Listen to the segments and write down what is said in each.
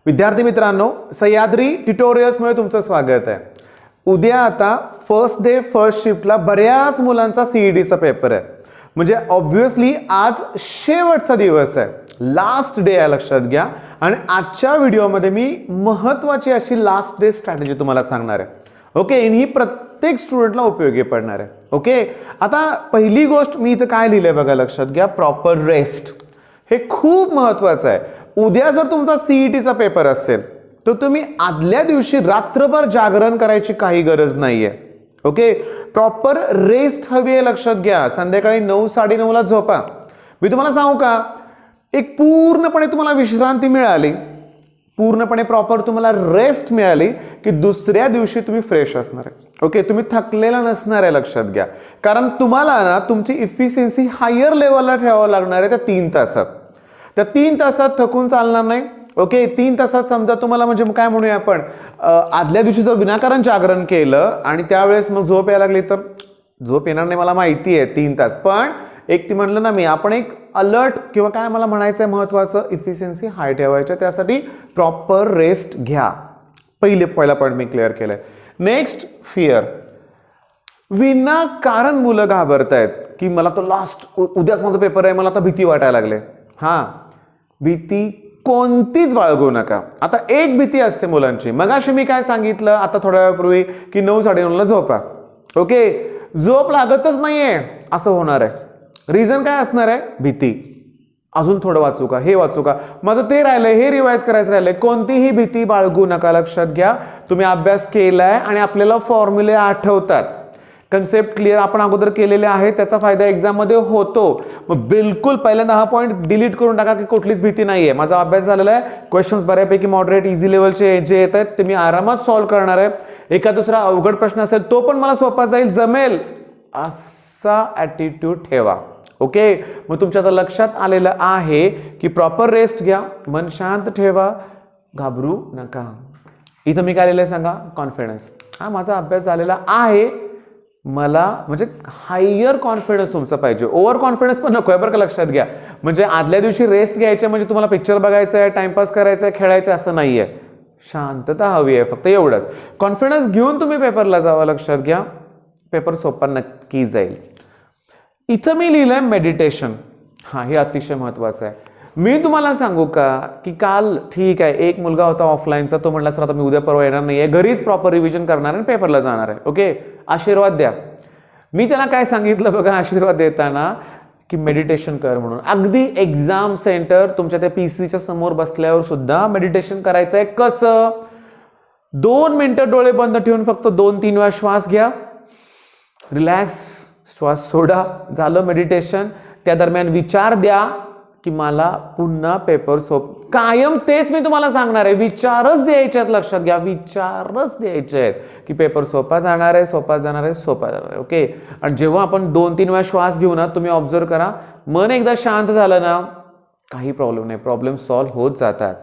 विद्यार्थी मित्रांनो, सह्याद्री ट्युटोरियल्स मध्ये तुमचं स्वागत आहे। उद्या आता फर्स्ट डे फर्स्ट शिफ्टला बऱ्याच मुलांचा सीईटीचा पेपर आहे। म्हणजे ऑब्वियसली आज शेवटचा दिवस आहे, लास्ट डे आहे, लक्षात घ्या। आणि आजच्या व्हिडिओमध्ये मी महत्त्वाची अशी लास्ट डे स्ट्रॅटेजी तुम्हाला सांगणार आहे। ओके, ही प्रत्येक स्टुडंटला उपयोगी पडणार आहे। ओके, आता पहिली गोष्ट मी इथं काय लिहिलंय बघा, लक्षात घ्या, प्रॉपर रेस्ट। हे खूप महत्त्वाचं आहे। उद्या जर तुमचा सीईटीचा पेपर असेल तर तुम्ही आदल्या दिवशी रात्रभर जागरण करायची काही गरज नाहीये। ओके, प्रॉपर रेस्ट हवी आहे, लक्षात घ्या। संध्याकाळी 9-9:30 ला झोपा। मी तुम्हाला सांगू का, एक पूर्णपणे तुम्हाला विश्रांती मिळाली, पूर्णपणे प्रॉपर तुम्हाला रेस्ट मिळाली की दुसऱ्या दिवशी तुम्ही फ्रेश असणार आहे। ओके, तुम्ही थकलेला नसणार आहे, लक्षात घ्या। कारण तुम्हाला ना तुमची इफिशियन्सी हायर लेवलला ठेवावं लागणार आहे त्या 3 तासात। त्या 3 तासात थकून चालणार नाही। ओके, 3 तासात समजा तुम्हाला म्हणजे काय म्हणूया आपण, आदल्या दिवशी जर विनाकारण जागरण केलं आणि त्यावेळेस मग झोप यायला लागली तर झोप येणार नाही, मला माहिती आहे 3 तास। पण एक ती म्हणलं ना मी, आपण एक अलर्ट किंवा काय मला म्हणायचं आहे, महत्त्वाचं इफिशियन्सी हाय ठेवायचं, त्यासाठी प्रॉपर रेस्ट घ्या। पहिला पॉईंट मी क्लिअर केलाय। Next, fear. विनाकारण मुलं घाबरतायत की मला तर लास्ट उद्याच माझा पेपर आहे, मला आता भीती वाटायला लागले। हां, भीती कोणतीच बाळगू नका। आता एक भीती असते मुलांची, मगाशी मी काय सांगितलं आता थोड्या वेळापूर्वी की 9-9:30 ला झोपा। ओके, झोप लागतच नाहीये असं होणार आहे। रिझन काय असणार आहे? भीती। अजून थोडं वाचू का, हे वाचू का, माझं ते राहिलंय, हे रिवाइज करायचं राहिलंय। कोणतीही भीती बाळगू नका, लक्षात घ्या। तुम्ही अभ्यास केलाय आणि आपल्याला फॉर्म्युले आठवतात, कन्सेप्ट क्लिअर आपण अगोदर केलेले आहे, त्याचा फायदा एक्झाम मध्ये होतो। मग बिलकुल पहिल्यांदा हा पॉईंट डिलीट करून टाका की कुठलीच भीती नाहीये, माझा अभ्यास झालेला आहे, क्वेश्चन्स बऱ्यापैकी मॉडरेट इझी लेवलचे जे येत आहेत ते मी आरामात सॉल्व्ह करणार आहे। एका दुसरा अवघड प्रश्न असेल तो पण मला सोपा जाईल, जमेल, असा ॲटिट्यूड ठेवा। ओके, मग तुमच्या आता लक्षात आलेलं आहे की प्रॉपर रेस्ट घ्या, मन शांत ठेवा, घाबरू नका। इथं मी काय लिहिलंय सांगा, कॉन्फिडन्स। हा, माझा अभ्यास झालेला आहे, मला म्हणजे हायर कॉन्फिडन्स तुमचा पाहिजे, ओव्हर कॉन्फिडन्स पण नको आहे बरं का, लक्षात घ्या। म्हणजे आदल्या दिवशी रेस्ट घ्यायचे म्हणजे तुम्हाला पिक्चर बघायचं आहे, टाइमपास करायचा आहे, खेळायचं असं नाहीये, शांतता हवी आहे, फक्त एवढंच। कॉन्फिडन्स घेऊन तुम्ही पेपरला जावा, लक्षात घ्या, पेपर सोपा नक्की जाईल। इथं मी लिहिलंय मेडिटेशन। हा, हे अतिशय महत्वाचं आहे। मी तुम्हाला सांगू का की काल ठीक आहे, एक मुलगा होता ऑफलाईनचा, तो म्हटला सर आता मी उद्या परवा येणार नाहीये, घरीच प्रॉपर रिव्हिजन करणार आणि पेपरला जाणार आहे। ओके, आशीर्वाद द्या। मी त्याला काय सांगितलं बघा आशीर्वाद देताना, की मेडिटेशन कर म्हणून। अगदी एक्झाम सेंटर तुमच्या त्या पीसीच्या समोर बसल्यावर सुद्धा मेडिटेशन करायचं आहे। कसं? 2 मिनिटं डोळे बंद ठेवून फक्त 2-3 वेळा श्वास घ्या, रिलॅक्स, श्वास सोडा, झालं मेडिटेशन। त्या दरम्यान विचार द्या की मला पुन्हा पेपर कायम तेच मी तुम्हाला सांगणार आहे, विचारच द्यायचे आहेत, लक्षात घ्या, विचारच द्यायचे आहेत की पेपर सोपा जाणार आहे, सोपा जाणार आहे, सोपा जाणार आहे। ओके, आणि जेव्हा आपण 2-3 वेळा श्वास घेऊ ना, तुम्ही ऑब्झर्व करा, मन एकदा शांत झालं ना, काही प्रॉब्लेम नाही, प्रॉब्लेम सॉल्व्ह होत जातात।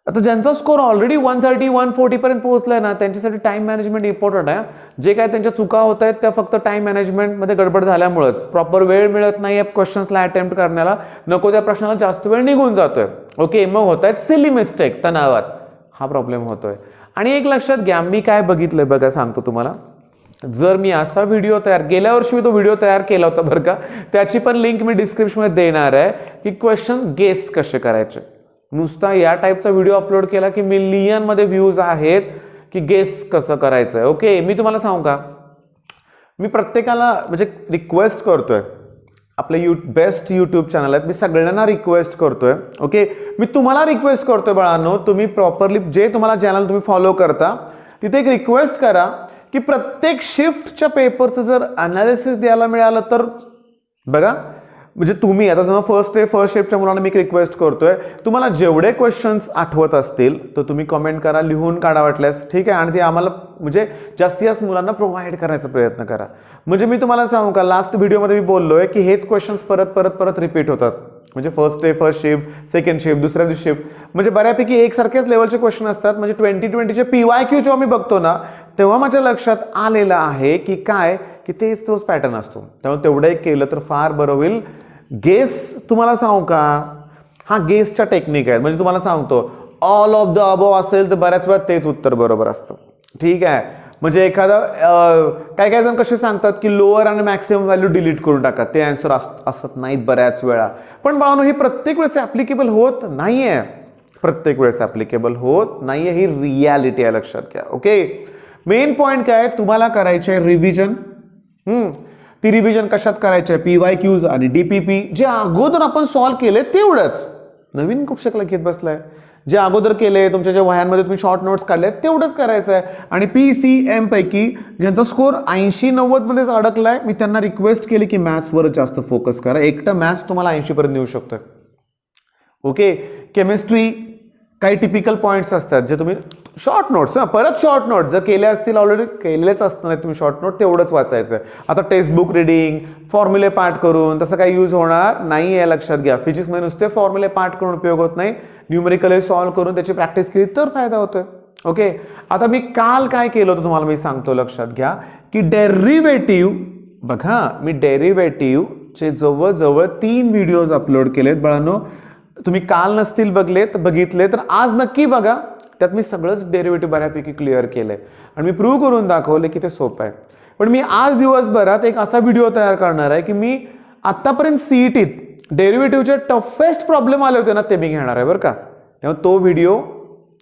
आता ज्यांचा स्कोर ऑलरेडी 130-140 पर्यंत पोहोचलाय ना, त्यांच्यासाठी टाइम मॅनेजमेंट इम्पॉर्टंट आहे। जे काय त्यांच्या चुका होत आहेत त्या फक्त टाइम मॅनेजमेंटमध्ये गडबड झाल्यामुळेच, प्रॉपर वेळ मिळत नाही क्वेश्चन्सला अटेम्प्ट करण्याला, नको त्या प्रश्नाला जास्त वेळ निघून जातोय। ओके, मग होत आहेत सिली मिस्टेक, तणावात हा प्रॉब्लेम होतोय। आणि एक लक्षात घ्या, मी काय बघितलंय बघा, सांगतो तुम्हाला। जर मी असा व्हिडिओ गेल्या वर्षी मी तो व्हिडिओ तयार केला होता बरं का, त्याची पण लिंक मी डिस्क्रिप्शनमध्ये देणार आहे की क्वेश्चन गेस कसे करायचे। नुसता या टाईपचा व्हिडिओ अपलोड केला की मिलियन मध्ये व्ह्यूज आहेत की गेस कसं करायचंय। ओके, मी तुम्हाला सांगू का, मी प्रत्येकाला म्हणजे रिक्वेस्ट करतोय, आपले बेस्ट यूट्यूब चॅनल आहेत, मी सगळ्यांना रिक्वेस्ट करतोय। ओके, मी तुम्हाला रिक्वेस्ट करतोय बाळांनो, तुम्ही प्रॉपरली जे तुम्हाला चॅनल तुम्ही फॉलो करता तिथे एक रिक्वेस्ट करा की प्रत्येक शिफ्टच्या पेपरचं जर अनालिसिस द्यायला मिळालं तर बघा, म्हणजे तुम्ही आता समजा फर्स्ट शिफ्टच्या मुलांना मी रिक्वेस्ट करतोय, तुम्हाला जेवढे क्वेश्चन्स आठवत असतील तर तुम्ही कमेंट करा, लिहून काढा वाटल्यास, ठीक आहे, आणि ते आम्हाला म्हणजे जास्तीत जास्त मुलांना प्रोव्हाइड करायचा प्रयत्न करा। म्हणजे मी तुम्हाला सांगू का, लास्ट व्हिडिओमध्ये मी बोललोय की हेच क्वेश्चन्स परत रिपीट होतात। म्हणजे first day first shift, second shift, दुसऱ्या दिवशी शिफ्ट, म्हणजे बऱ्यापैकी एकसारखेच लेवलचे क्वेश्चन असतात। म्हणजे 2020चे PYQ जेव्हा मी बघतो ना, तेव्हा माझ्या लक्षात आलेलं आहे की काय, की तोच पॅटर्न असतो। त्यामुळे तेवढं एक केलं तर फार बरं होईल। गेस तुम्हाला सांगू का, हा गेसच्या टेक्निक आहे। म्हणजे तुम्हाला सांगतो, ऑल ऑफ द अबोव असेल तर बऱ्याच वेळा तेच उत्तर बरोबर असतं. ठीक आहे, म्हणजे एखादा काही काही जण कसे सांगतात की लोअर आणि मॅक्सिमम व्हॅल्यू डिलीट करून टाका, ते आन्सर असत नाहीत बऱ्याच वेळा. पण बाळांनो ही प्रत्येक वेळेस ॲप्लिकेबल होत नाहीये, प्रत्येक वेळेस ॲप्लिकेबल होत नाहीये, ही रियालिटी आहे, लक्षात घ्या. ओके, मेन पॉईंट काय तुम्हाला करायचे आहे रिव्हिजन. ती रिव्हिजन कशात करायची आहे, PYQs आणि DPP जे अगोदर आपण सॉल्व्ह केले तेवढंच, नवीन कुठं घेत बसलाय. जे अगोदर केले तुमच्या ज्या वह्यांमध्ये तुम्ही शॉर्ट नोट्स काढले तेवढंच करायचं आहे. आणि PCM पैकी ज्यांचा स्कोर 80-90 मध्येच अडकलाय, मी त्यांना रिक्वेस्ट केली की मॅथ्सवर जास्त फोकस करा. एकटा मॅथ्स तुम्हाला 80 पर्यंत नेऊ शकतोय. ओके, केमिस्ट्री काही टिपिकल पॉईंट्स असतात जे तुम्ही शॉर्ट नोट्स, परत शॉर्ट नोट जर केले असतील, ऑलरेडी केलेलेच असतं नाही तुम्ही शॉर्ट नोट, तेवढंच वाचायचं आहे. आता टेक्स्ट बुक रिडिंग, फॉर्म्युले पाठ करून तसं काही यूज होणार नाही आहे, लक्षात घ्या. फिजिक्समध्ये नुसते फॉर्म्युले पाठ करून उपयोग होत नाही, न्यूमेरिकल सॉल्व्ह करून त्याची प्रॅक्टिस केली तर फायदा होतोय. ओके, आता मी काल काय केलं होतं तुम्हाला मी सांगतो, लक्षात घ्या की डेरिव्हेटिव्ह बघा, मी डेरिव्हेटिव्हचे जवळजवळ 3 व्हिडिओज अपलोड केलेत बाळांनो. तुम्ही काल नसतील बघितले तर आज नक्की बघा, त्यात मी सगळंच डेरिव्हेटिव्ह बऱ्यापैकी क्लिअर केलंय आणि मी प्रूव्ह करून दाखवले की ते सोपं आहे. पण मी आज दिवसभरात एक असा व्हिडिओ तयार करणार आहे की मी आतापर्यंत CETत डेरिव्हेटिव्हचे टफेस्ट प्रॉब्लेम आले होते ना, ते मी घेणार आहे बरं का. तेव्हा तो व्हिडिओ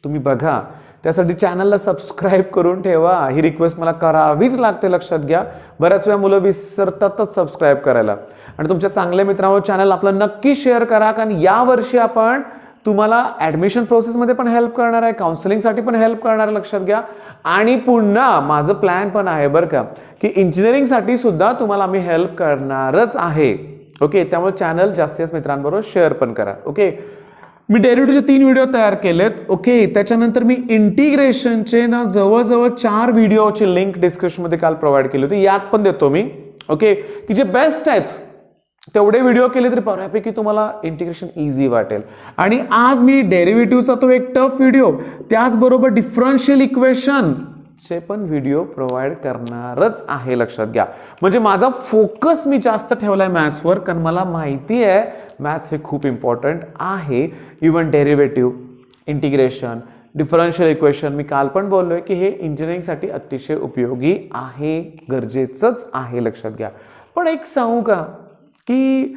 तुम्ही बघा, त्यासाठी चॅनलला सबस्क्राईब करून ठेवा. ही रिक्वेस्ट मला करावीच लागते, लक्षात घ्या. बऱ्याच वेळा मुलं विसरतातच सबस्क्राईब करायला. आणि तुमच्या चांगल्या मित्रांवर चॅनल आपलं नक्की शेअर करा, कारण यावर्षी आपण तुम्हाला ॲडमिशन प्रोसेसमध्ये पण हेल्प करणार आहे, काउन्सिलिंगसाठी पण हेल्प करणार आहे, लक्षात घ्या. आणि पुन्हा माझं प्लॅन पण आहे बरं का की इंजिनिअरिंगसाठी सुद्धा तुम्हाला आम्ही हेल्प करणारच आहे. ओके, त्यामुळे चॅनल जास्तीत मित्रांबरोबर शेअर पण करा. ओके, मी डेरिव्हेटिव्हचे 3 व्हिडिओ तयार केलेत. ओके, त्याच्यानंतर मी इंटिग्रेशनचे ना जवळजवळ 4 व्हिडिओची लिंक डिस्क्रिप्शनमध्ये काल प्रोव्हाइड केली होती, यात पण देतो मी. ओके, की जे बेस्ट आहेत तेवढे व्हिडिओ केले तरी बऱ्यापैकी तुम्हाला इंटिग्रेशन इझी वाटेल. आणि आज मी डेरिव्हेटिव्हचा तो एक टफ व्हिडिओ, त्याचबरोबर डिफरन्शियल इक्वेशनचे पण व्हिडिओ प्रोव्हाइड करणारच आहे, लक्षात घ्या. म्हणजे माझा फोकस मी जास्त ठेवलाय मॅथ्सवर, कारण मला माहिती आहे मॅथ्स हे खूप इम्पॉर्टंट आहे. Even derivative, integration, differential equation मी काल पण बोललोय की हे इंजिनिअरिंगसाठी अतिशय उपयोगी आहे, गरजेचंच आहे, लक्षात घ्या. पण एक सांगू का की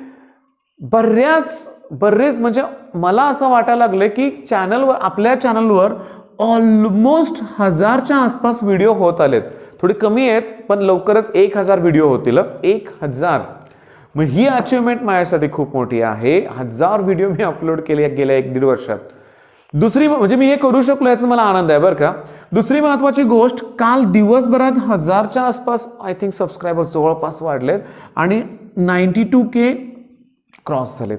बरेच म्हणजे मला असं वाटायला लागलं की चॅनलवर, आपल्या चॅनलवर ऑलमोस्ट 1000च्या आसपास व्हिडिओ होत आलेत. थोडे कमी आहेत पण लवकरच 1000 व्हिडिओ होतील. 1000, मग ही अचिव्हमेंट माझ्यासाठी खूप मोठी आहे. 1000 व्हिडिओ मी अपलोड केले गेल्या 1-1.5 वर्षात. दुसरी म्हणजे मी हे करू शकलो याचा मला आनंद आहे बरं का. दुसरी महत्त्वाची गोष्ट, काल दिवसभरात 1000च्या आसपास आय थिंक सबस्क्रायबर जवळपास वाढलेत आणि 92K क्रॉस झालेत.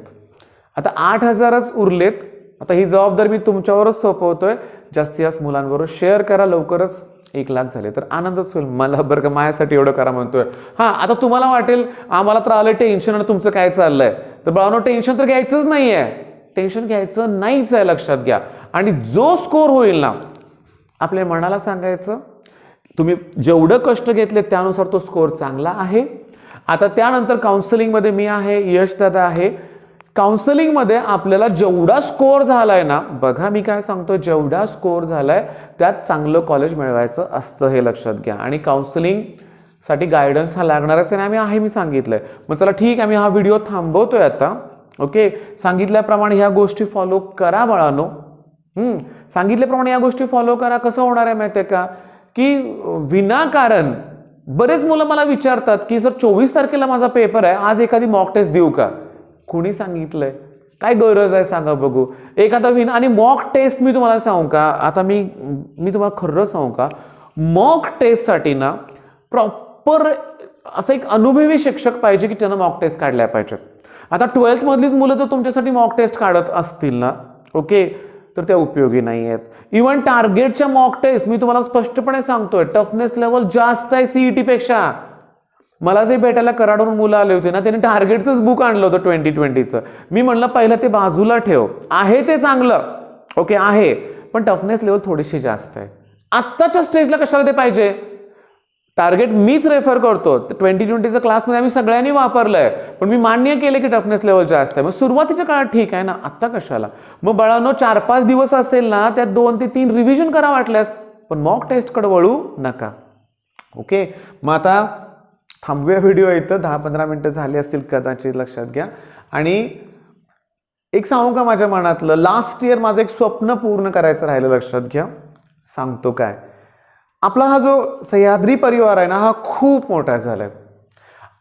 आता 8000च उरलेत. आता ही जबाबदारी मी तुमच्यावरच सोपवतोय. जास्तीत जास्त मुलांबरोबर शेअर करा, लवकरच 1 लाख झाले तर आनंदच होईल मला बरं का. माझ्यासाठी एवढं करा म्हणतोय. हां, आता तुम्हाला वाटेल आम्हाला तर आलं टेन्शन आणि तुमचं काय चाललंय, तर बाळांनो टेन्शन तर घ्यायचंच नाहीये, टेन्शन घ्यायचं नाहीच आहे, लक्षात घ्या. आणि जो स्कोर होईल ना, आपल्या मनाला सांगायचं तुम्ही जेवढं कष्ट घेतले त्यानुसार तो स्कोर चांगला आहे. आता त्यानंतर काउन्सिलिंगमध्ये मी आहे, यश दादा आहे. काउन्सिलिंगमध्ये आपल्याला जेवढा स्कोर झालाय ना, बघा मी काय सांगतो, जेवढा स्कोर झालाय त्यात चांगलं कॉलेज मिळवायचं असतं, हे लक्षात घ्या. आणि काउन्सिलिंगसाठी गायडन्स हा लागणारच आहे, मी सांगितलंय. मग चला ठीक आहे, मी हा व्हिडिओ थांबवतोय आता. ओके, सांगितल्याप्रमाणे ह्या गोष्टी फॉलो करा बाळांनो. सांगितल्याप्रमाणे या गोष्टी फॉलो करा. कसं होणार आहे माहिती आहे का की विनाकारण बरेच मुलं मला विचारतात की सर 24 तारखेला माझा पेपर आहे, आज एखादी मॉक टेस्ट देऊ का. कोणी सांगितलंय, काय गरज आहे सांगा बघू. एखादा आणि मॉक टेस्ट मी तुम्हाला सांगू का, आता मी तुम्हाला खरं सांगू का, मॉक टेस्टसाठी ना प्रॉपर असं एक अनुभवी शिक्षक पाहिजे की त्यानं मॉक टेस्ट काढल्या पाहिजेत. आता 12th मधलीच मुलं जर तुमच्यासाठी मॉक टेस्ट काढत असतील ना, ओके, तर त्या उपयोगी नाही आहेत. इव्हन टार्गेटच्या मॉक टेस्ट मी तुम्हाला स्पष्टपणे सांगतोय, टफनेस लेवल जास्त आहे CET पेक्षा. मला जे भेटायला कराडून मुलं आले होते ना, त्यांनी टार्गेटचंच बुक आणलं होतं 2020चं. मी म्हणलं पहिलं ते बाजूला ठेव, आहे ते चांगलं, ओके आहे, पण टफनेस लेवल थोडीशी जास्त आहे. आत्ताच्या स्टेजला कशाला ते पाहिजे. टार्गेट मीच रेफर करतो. 2020चा क्लासमध्ये आम्ही सगळ्यांनी वापरलंय, पण मी मान्य केले की टफनेस लेवल जास्त आहे. मग सुरुवातीच्या काळात ठीक आहे ना, आत्ता कशाला? मग बाळांनो 4-5 दिवस असेल ना, त्यात 2 ते 3 रिव्हिजन करा वाटल्यास, पण मॉक टेस्टकडे वळू नका. ओके, मग आता थांबूया व्हिडिओ इथं. 10-15 मिनिटं झाली असतील कदाचित, लक्षात घ्या. आणि एक सांगू का माझ्या मनातलं, लास्ट इयर माझं एक स्वप्न पूर्ण करायचं राहिलं, लक्षात घ्या. सांगतो काय, आपला हा जो सह्याद्री परिवार आहे ना, हा खूप मोठा झालाय.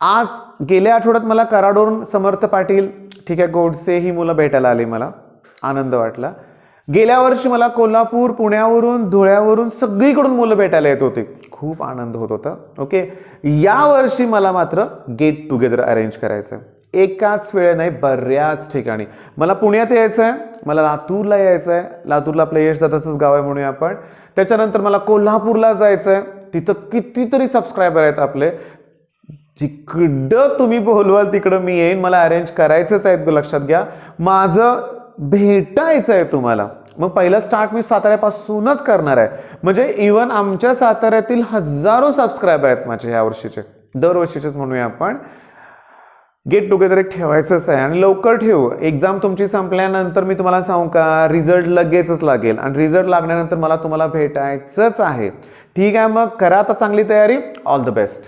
आज गेल्या आठवड्यात मला कराडवरून समर्थ पाटील, ठीक आहे, गोडसे ही मुलं भेटायला आली. मला आनंद वाटला. गेल्या वर्षी मला कोल्हापूर, पुण्यावरून, धुळ्यावरून सगळीकडून मुलं भेटायला येत होती. खूप आनंद होत होता. ओके, या वर्षी मला मात्र गेट टुगेदर अरेंज करायचं आहे. एकाच वेळे नाही, बऱ्याच ठिकाणी. मला पुण्यात यायचं आहे, मला लातूरला यायचं आहे, लातूरला आपलं यशदादाचंच गाव आहे म्हणूया आपण. त्याच्यानंतर मला कोल्हापूरला जायचं आहे, तिथं कितीतरी सबस्क्रायबर आहेत आपले. जिकडं तुम्ही बोलवाल तिकडं मी येईन, मला अरेंज करायचंच आहे, लक्षात घ्या. माझं भेटायचं आहे तुम्हाला. मग पहिलं स्टार्ट मी साताऱ्यापासूनच करणार आहे. म्हणजे इव्हन आमच्या साताऱ्यातील हजारो सबस्क्रायबर आहेत माझे या वर्षीचे, दरवर्षीचेच म्हणूया आपण. गेट टुगेदर एक ठेवायचंच आहे आणि लवकर ठेवू. एक्झाम तुमची संपल्यानंतर मी तुम्हाला सांगू का, रिझल्ट लगेचच लागेल आणि रिझल्ट लागल्यानंतर मला तुम्हाला भेटायचंच आहे. ठीक आहे, मग करा आता चांगली तयारी. All the best.